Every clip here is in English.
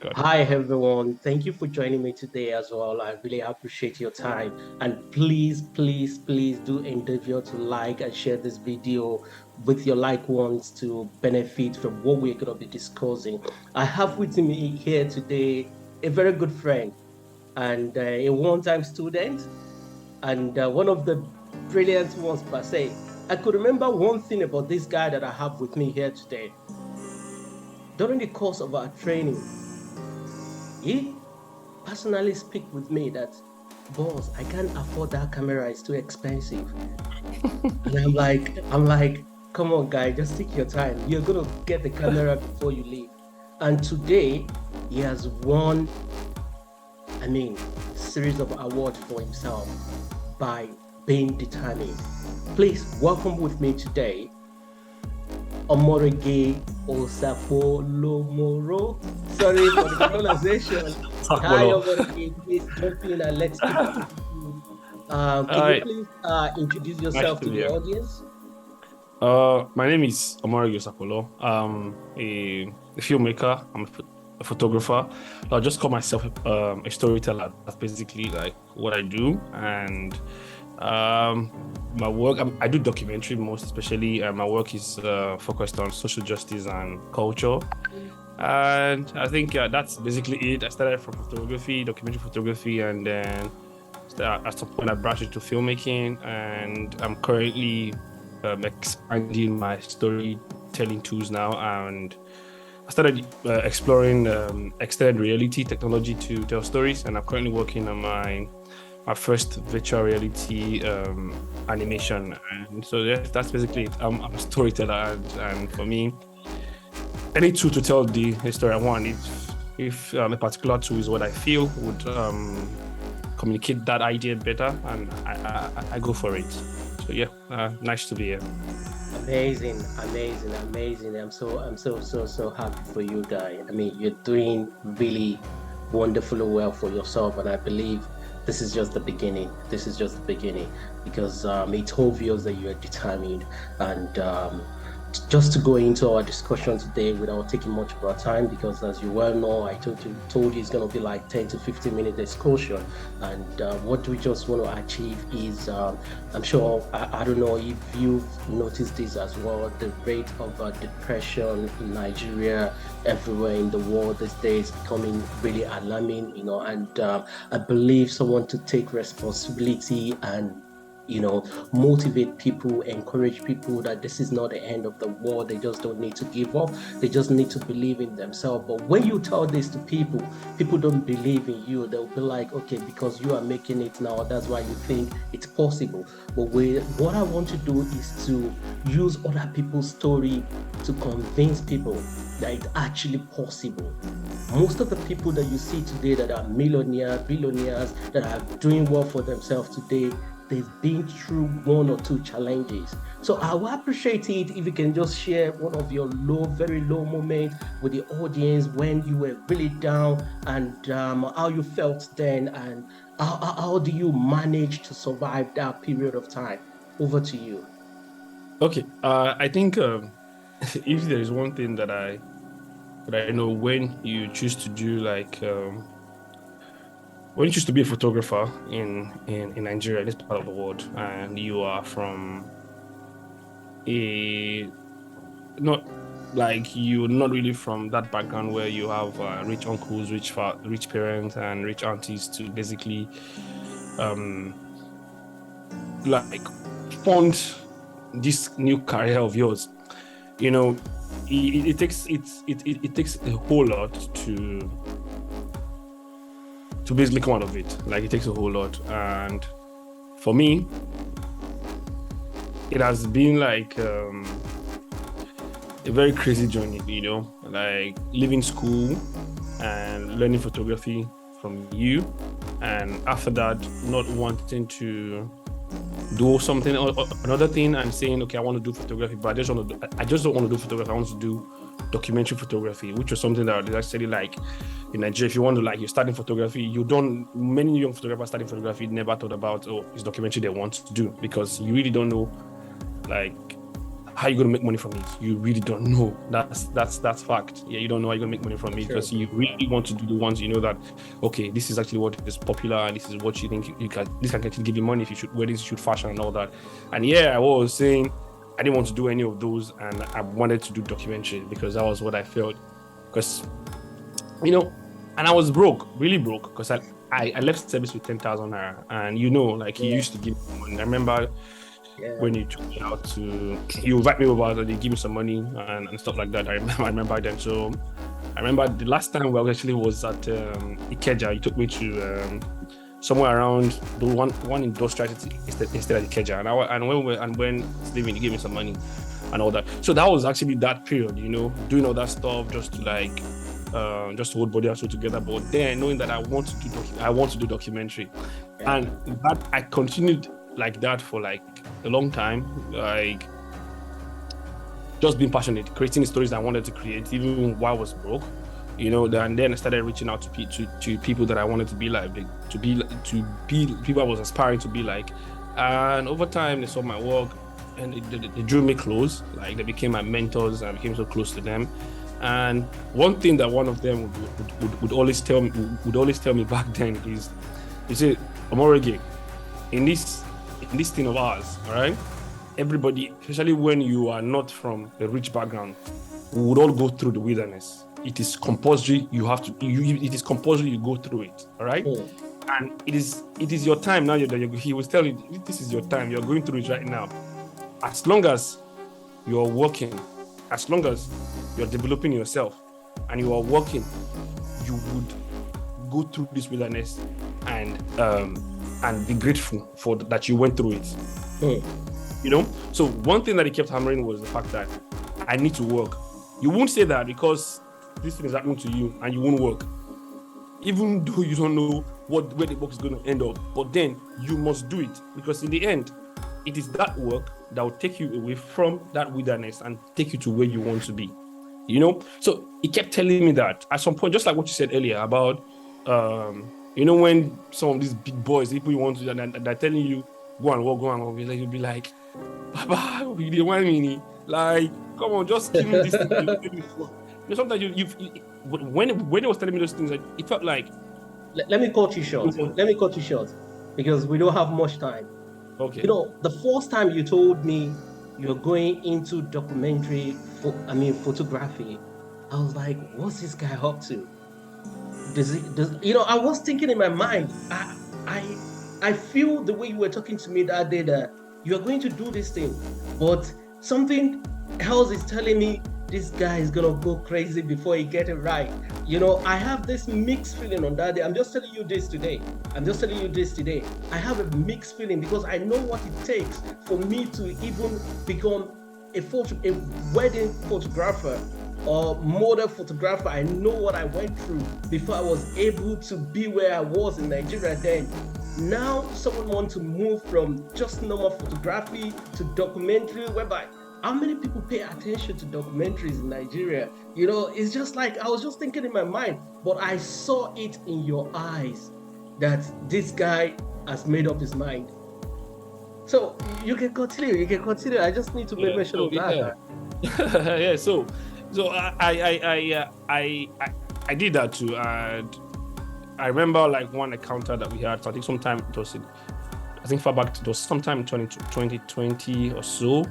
God. Hi, everyone. Thank you for joining me today as well. I really appreciate your time. And please, please, please do endeavor to like and share this video with your liked ones to benefit from what we're going to be discussing. I have with me here today a very good friend and a one-time student and one of the brilliant ones per se. I could remember one thing about this guy that I have with me here today. During the course of our training, he personally speak with me that, boss, I can't afford that camera, it's too expensive. And I'm like, come on, guy, just take your time. You're gonna get the camera before you leave. And today he has won, series of awards for himself by being determined. Please welcome with me today Omoregie Osakpolor. Sorry for the pronunciation. Hi, Osakpolor. Omoregie. Please jump in and let's keep it peaceful. Can you Hi, please introduce nice yourself to to be the here. audience? My name is Omoregie Osakpolor. A filmmaker. I'm a photographer. I'll just call myself a storyteller. That's basically like what I do. And um, my work, I do documentary most especially. My work is focused on social justice and culture. And I think that's basically it. I started from photography, documentary photography, and then at some point I branched into filmmaking, and I'm currently expanding my storytelling tools now. And I started exploring extended reality technology to tell stories, and I'm currently working on my first virtual reality animation. And so that's basically it. I'm a storyteller, and for me, any tool to tell the story I want. If a particular tool is what I feel would communicate that idea better, and I go for it. So yeah, nice to be here. Amazing, amazing, amazing. I'm so happy for you, guy. You're doing really wonderfully well for yourself, and I believe this is just the beginning. This is just the beginning because it's obvious that you are determined. And just to go into our discussion today without taking much of our time, because as you well know, I told you it's going to be like 10 to 15 minute discussion. And what we just want to achieve is, I'm sure, I don't know if you've noticed this as well, the rate of depression in Nigeria, everywhere in the world these days, becoming really alarming, and I believe someone to take responsibility and motivate people, encourage people that this is not the end of the world. They just don't need to give up. They just need to believe in themselves. But when you tell this to people, people don't believe in you. They'll be like, okay, because you are making it now, that's why you think it's possible. But what I want to do is to use other people's story to convince people that it's actually possible. Most of the people that you see today that are millionaires, billionaires, that are doing well for themselves today, they've been through one or two challenges. So I will appreciate it if you can just share one of your low, very low moments with the audience when you were really down and how you felt then and how do you manage to survive that period of time? Over to you. Okay, I think if there is one thing that I know when you choose to do like when you choose to be a photographer in Nigeria, this part of the world, and you are from a not like you're not really from that background where you have rich uncles, rich parents, and rich aunties to basically um like fund this new career of yours. You know, it takes it takes a whole lot to basically come out of it. Like it takes a whole lot, and for me, it has been like a very crazy journey, like leaving school and learning photography from you. And after that, not wanting to do something or another thing and saying, okay, I want to do photography, but I just don't want to do photography. I want to do documentary photography, which was something that is actually like in Nigeria. If you want to like, you're starting photography, many young photographers starting photography never thought about, oh, it's documentary they want to do because you really don't know like how you gonna make money from it? You really don't know. That's fact. Yeah, you don't know how you're gonna make money from it because you really want to do the ones you know that, okay, this is actually what is popular and this is what you think you can. This can actually give you money if you shoot weddings, you shoot fashion and all that. And yeah, I was saying I didn't want to do any of those, and I wanted to do documentary because that was what I felt. Because and I was broke, really broke, because I left service with 10,000 naira, and like he used to give me money. I remember. Yeah. When you took me out you invite me over, they give me some money and stuff like that. I remember then. So I remember the last time we actually was at Ikeja. He took me to somewhere around the one industrial instead of Ikeja, and when leaving, he gave me some money and all that. So that was actually that period, doing all that stuff just to just to hold body and soul together. But then knowing that I want to do documentary, and that I continued like that for like a long time, like just being passionate, creating the stories I wanted to create, even while I was broke, and then I started reaching out to people that I wanted to be like, to be people I was aspiring to be like, and over time they saw my work and they drew me close, like they became my mentors, and I became so close to them. And one thing that one of them would always tell me back then is, he said, Omoregie, in this thing of ours, all right, everybody, especially when you are not from a rich background, we would all go through the wilderness. It is compulsory. It is compulsory you go through it, all right? And it is your time now. He was telling you, this is your time. You're going through it right now. As long as you're working, as long as you're developing yourself and you are working, you would go through this wilderness and be grateful for that you went through it. So one thing that he kept hammering was the fact that I need to work. You won't say that because this thing is happening to you and you won't work, even though you don't know where the work is going to end up. But then you must do it, because in the end, it is that work that will take you away from that wilderness and take you to where you want to be. So he kept telling me that at some point, just like what you said earlier about when some of these big boys, people you want to, and they're telling you, go and work, you'll be like, Baba, you want me? Like, come on, just give me this thing. Sometimes when he was telling me those things, it felt like. Let me cut you short, because we don't have much time. Okay. The first time you told me you're going into documentary, photography, I was like, what's this guy up to? I was thinking in my mind, I feel the way you were talking to me that day that you are going to do this thing, but something else is telling me this guy is gonna go crazy before he get it right. I have this mixed feeling on that day. I'm just telling you this today. I have a mixed feeling because I know what it takes for me to even become a wedding photographer or model photographer. I know what I went through before I was able to be where I was in Nigeria then. Now someone wants to move from just normal photography to documentary, whereby how many people pay attention to documentaries in Nigeria? It's just like, I was just thinking in my mind, but I saw it in your eyes that this guy has made up his mind. So you can continue. I just need to make mention of that. Yeah. So I did that too, and I remember like one encounter that we had. So I think sometime it was, far back, it was sometime in 2020 or so.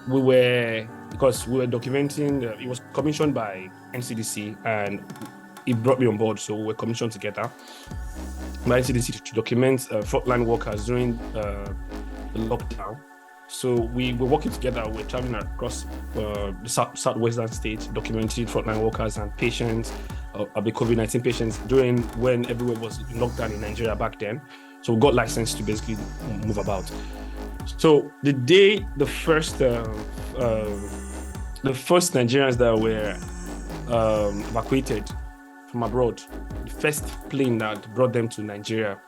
Because we were documenting, it was commissioned by NCDC and it brought me on board. So we were commissioned together by NCDC to document frontline workers during the lockdown. So we were working together. We're traveling across the southwestern states, documenting frontline workers and patients, of the COVID-19 patients during when everywhere was in lockdown in Nigeria back then. So we got licensed to basically move about. So the day the first Nigerians that were evacuated from abroad, the first plane that brought them to Nigeria,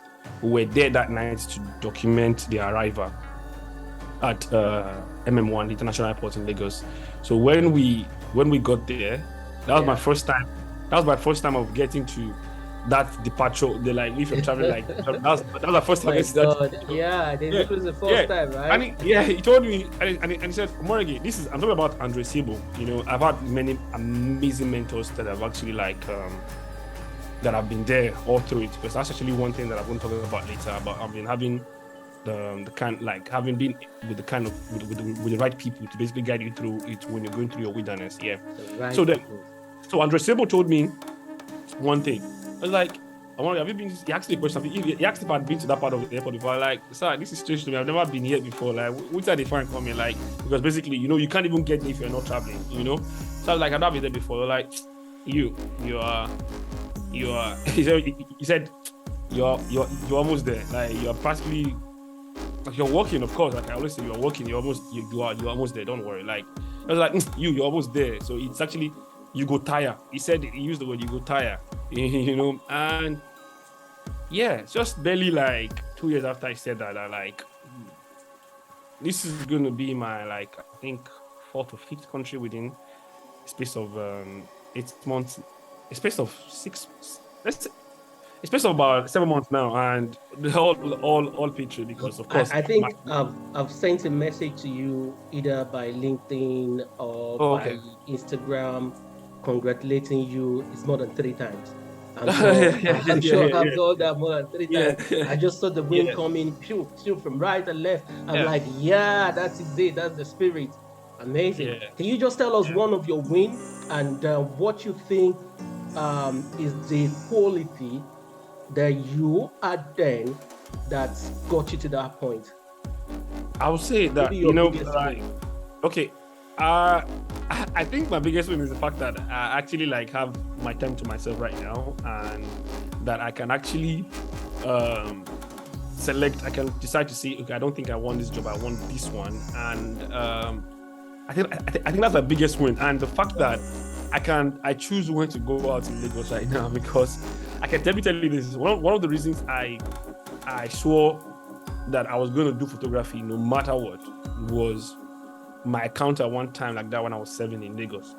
we were there that night to document their arrival at MM1 International Airport in Lagos. So when we got there, that was my first time. That was my first time of getting to that departure. They like if you're traveling like that's the first time My they said that. God. Yeah, Yeah, this was the yeah. first time, And right? he told me, and he said, Omoregie, I'm talking about Andre Sebo. You know, I've had many amazing mentors that have actually like that have been there all through it. Because that's actually one thing that I'm going to talk about later. But I've been having the kind like having been with the kind of with the right people to basically guide you through it when you're going through your wilderness. Yeah. The right So then, people. so Andre Sebo told me one thing. I was like, I wonder, have you been? He asked me a question. He asked if I'd been to that part of the airport before. Like, sir, this is strange to me. I've never been here before. Like, which are they find coming? Like, because basically, you know, you can't even get there if you're not traveling. You know, so I was like, I've never been there before. Like, you are. He said, you're almost there. Like, you're practically. Like you're walking, of course. Like I always say, you're walking. You're almost there. Don't worry. Like I was like, you're almost there. So it's actually you go tire. He used the word you go tire. You know, and yeah, it's just barely like 2 years after I said that, I like this is gonna be my like I think fourth or fifth country within a space of 8 months, a space of let's say a space of about 7 months now, and all picture because of course I think I've sent a message to you either by LinkedIn or oh by okay. Instagram congratulating you. It's more than 3 times. I'm sure yeah, I'm yeah, sure yeah, I've done that more than three yeah, times. I just saw the wind yeah, coming phew, phew, from right and left. I'm yeah, like, yeah, that's it. That's the spirit. Amazing. yeah. Can you just tell us Yeah. one of your win and what you think is the quality that you had then that got you to that point? I would say Maybe that, you your know, biggest like, win. okay, I think my biggest win is the fact that I actually like have my time to myself right now, and that I can actually I can decide to say, okay, I don't think I want this job, I want this one, and I think that's my biggest win, and the fact that I choose when to go out in Lagos right now because I can tell you this is one of the reasons I swore that I was going to do photography no matter what was my encounter one time like that when I was 7 in Lagos.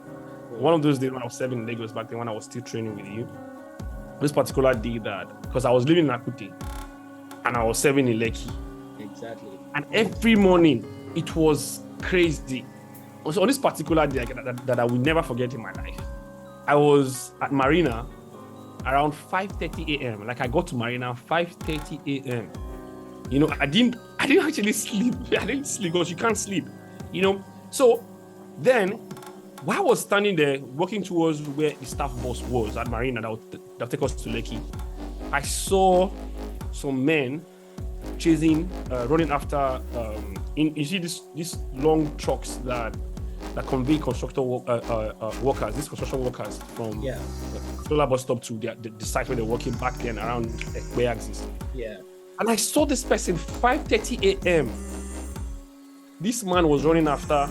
One of those days when I was 7 in Lagos back then when I was still training with you. This particular day that, because I was living in Akuti and I was 7 in Lekki. Exactly. And every morning it was crazy. So on this particular day that I will never forget in my life, I was at Marina around 5:30 a.m. Like I got to Marina 5:30 a.m. You know, I didn't actually sleep. I didn't sleep because you can't sleep. You know, so then while I was standing there walking towards where the staff bus was at Marina that would take us to Lekki, I saw some men running after. You see these long trucks that convey workers, these construction workers from the solar bus stop to the site where they're working back then around Ekpe axis. Yeah. And I saw this person 5:30 a.m. This man was running after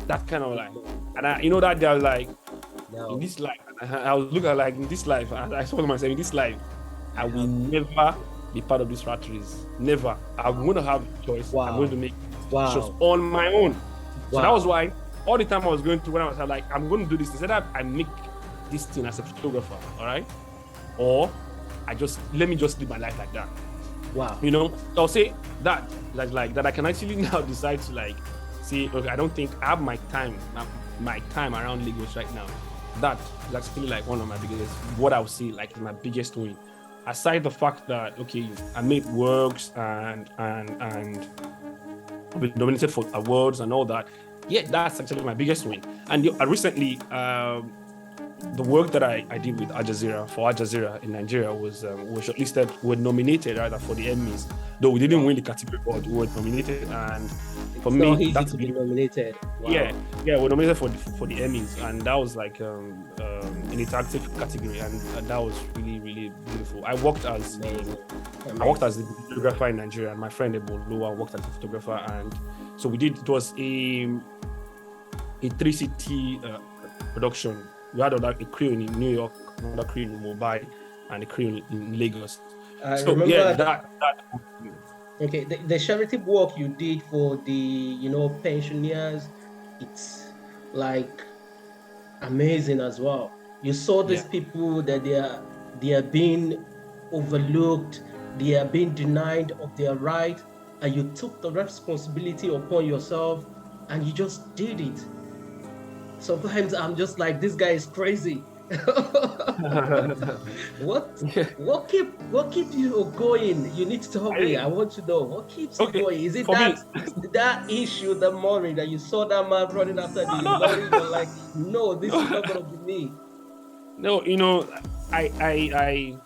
that kind of life. And you know that they are like, in this life, I was looking at like in this life, and I told myself, in this life, I will never be part of this rat race. Never. I'm going to have a choice. I'm going to make decisions on my own. So that was why all the time I was going through when I was like, I'm going to do this. Instead of I make this thing as a photographer, all right? Or let me just live my life like that. Wow. You know, I'll say that like that I can actually now decide to like say, okay, I don't think I have my time around Lagos right now. That is actually like one of my biggest, what I would say like my biggest win. Aside the fact that okay, I made works and been nominated for awards and all that. Yeah, that's actually my biggest win. And recently, the work that I did with Al Jazeera in Nigeria was shortlisted, were nominated rather for the Emmys. Though we didn't win the category, but we were nominated. And for me, that's to be nominated. Wow. Yeah, we're nominated for the Emmys, and that was like an interactive category, and that was really, really beautiful. I worked as the videographer in Nigeria, and my friend Eboluwa worked as a photographer, and so we did. It was a 3-city production. We had a crew in New York, another crew in Mumbai, and a crew in Lagos. So remember that. Okay, the charity work you did for the pensioners, it's like amazing as well. You saw these people that they are they are being overlooked, they are being denied of their right, and you took the responsibility upon yourself and you just did it. Sometimes I'm just like, this guy is crazy. what Yeah. what keeps you going? You need to tell me. I I, want to know what keeps you okay, going. Is it for me, that issue, the morning that you saw that man running after no, the lorry? You're no, like, no, this is no, not gonna be me. no, I,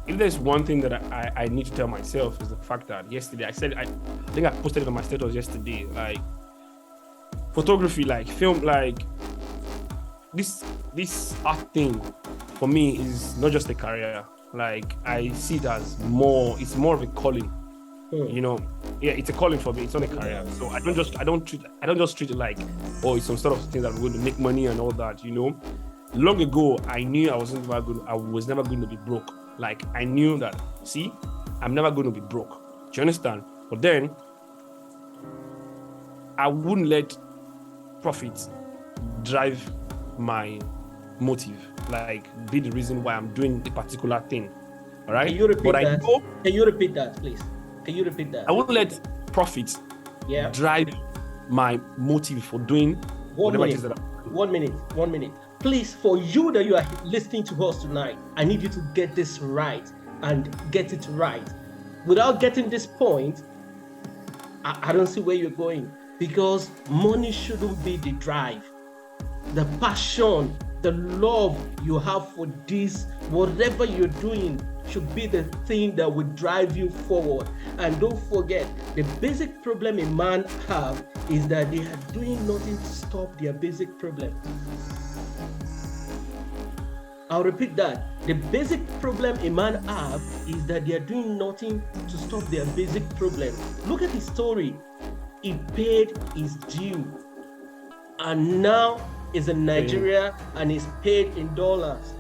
if there's one thing that I need to tell myself is the fact that yesterday I think I posted it on my status yesterday, like photography, like film, like this this art thing for me is not just a career. Like I see it as more, it's more of a calling. Hmm. You know, yeah, it's a calling for me. It's not a career. Yeah. So I don't just treat it like, oh, it's some sort of thing that we're going to make money and all that. You know, long ago I knew I was never going to be broke. Like I knew that. See, I'm never going to be broke. Do you understand? But then I wouldn't let profit drive my motive, like be the reason why I'm doing a particular thing. All Can right. you But repeat I that? know Can you repeat that, please? Can you repeat I that? won't let profit Yeah. drive my motive for doing One whatever it minute. is that I'm doing. 1 minute. 1 minute. Please, for you that you are listening to us tonight, I need you to get this right and get it right. Without getting this point, I don't see where you're going, because money shouldn't be the drive. The passion, the love you have for this, whatever you're doing, should be the thing that will drive you forward. And don't forget, the basic problem a man have is that they are doing nothing to stop their basic problem. I'll repeat that. The basic problem a man have is that they are doing nothing to stop their basic problem. Look at his story. He paid his due, and now is in Nigeria and is paid in dollars.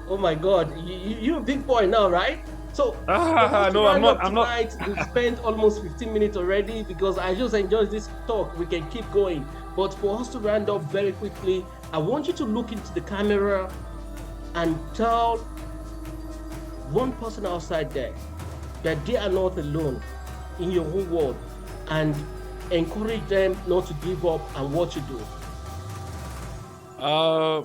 Oh my God, you're a big boy now, right? So for us to No, round up I'm not. tonight, we've spent almost 15 minutes already, because I just enjoy this talk. We can keep going. But for us to round up very quickly, I want you to look into the camera and tell one person outside there that they are not alone in your whole world, and encourage them not to give up on what you do. Uh,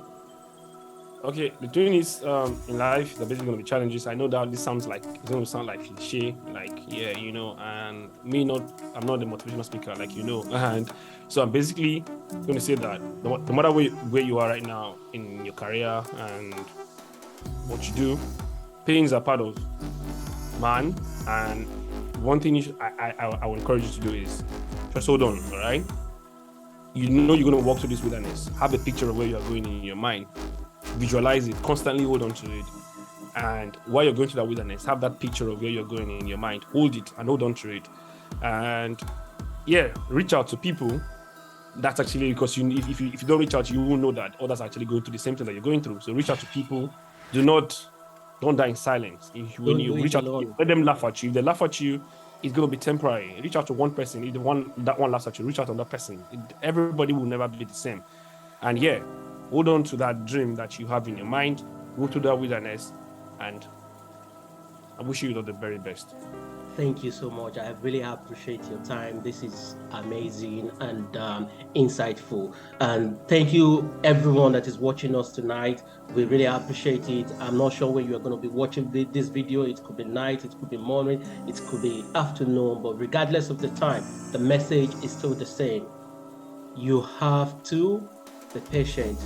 okay. The thing is, in life, there are basically going to be challenges. I know that this sounds like it's going to sound like cliche, like yeah, you know. And I'm not the motivational speaker, like you know. And so I'm basically going to say that no matter where you are right now in your career and what you do, pains are part of man. And one thing I will encourage you to do is just hold on, all right? You know you're going to walk through this wilderness. Have a picture of where you are going in your mind. Visualize it. Constantly hold on to it. And while you're going through that wilderness, have that picture of where you're going in your mind. Hold it and hold on to it. And yeah, reach out to people. That's actually because if you don't reach out, you won't know that others are actually going through the same thing that you're going through. So reach out to people. Don't die in silence. When Don't you do it reach out, alone. let them laugh at you. If they laugh at you, it's going to be temporary. Reach out to one person. If that one laughs at you, reach out to that person. Everybody will never be the same. And yeah, hold on to that dream that you have in your mind. Go to that wilderness, and I wish you the very best. Thank you so much. I really appreciate your time. This is amazing and insightful. And thank you, everyone that is watching us tonight. We really appreciate it. I'm not sure when you are going to be watching this video. It could be night, it could be morning, it could be afternoon. But regardless of the time, the message is still the same. You have to be patient.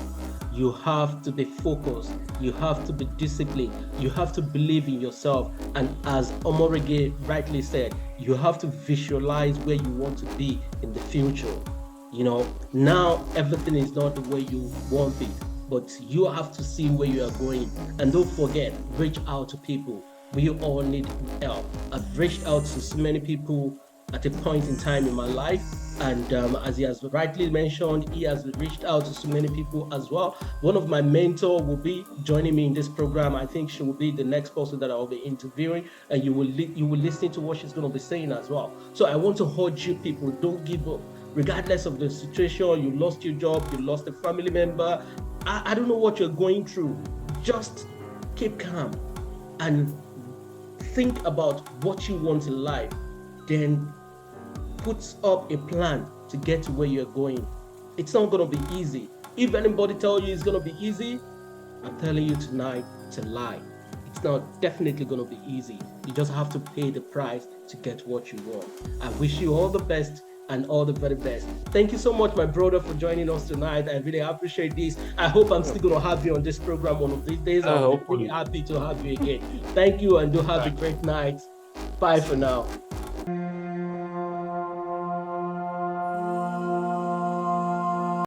You have to be focused. You have to be disciplined. You have to believe in yourself. And as Omoregie rightly said, you have to visualize where you want to be in the future. You know, now everything is not the way you want it, but you have to see where you are going. And don't forget, reach out to people. We all need help. I've reached out to so many people at a point in time in my life, and as he has rightly mentioned, he has reached out to so many people as well. One of my mentors will be joining me in this program. I think she will be the next person that I will be interviewing, and you will listen to what she's going to be saying as well. So I want to urge you people, don't give up. Regardless of the situation, you lost your job, you lost a family member, I don't know what you're going through. Just keep calm, and think about what you want in life. Then put up a plan to get to where you're going. It's not going to be easy. If anybody tells you it's going to be easy, I'm telling you tonight, it's a lie. It's not definitely going to be easy. You just have to pay the price to get what you want. I wish you all the best and all the very best. Thank you so much, my brother, for joining us tonight. I really appreciate this. I hope I'm still going to have you on this program one of these days. I'll be really happy to have you again. Thank you, and do have a great night. Bye for now.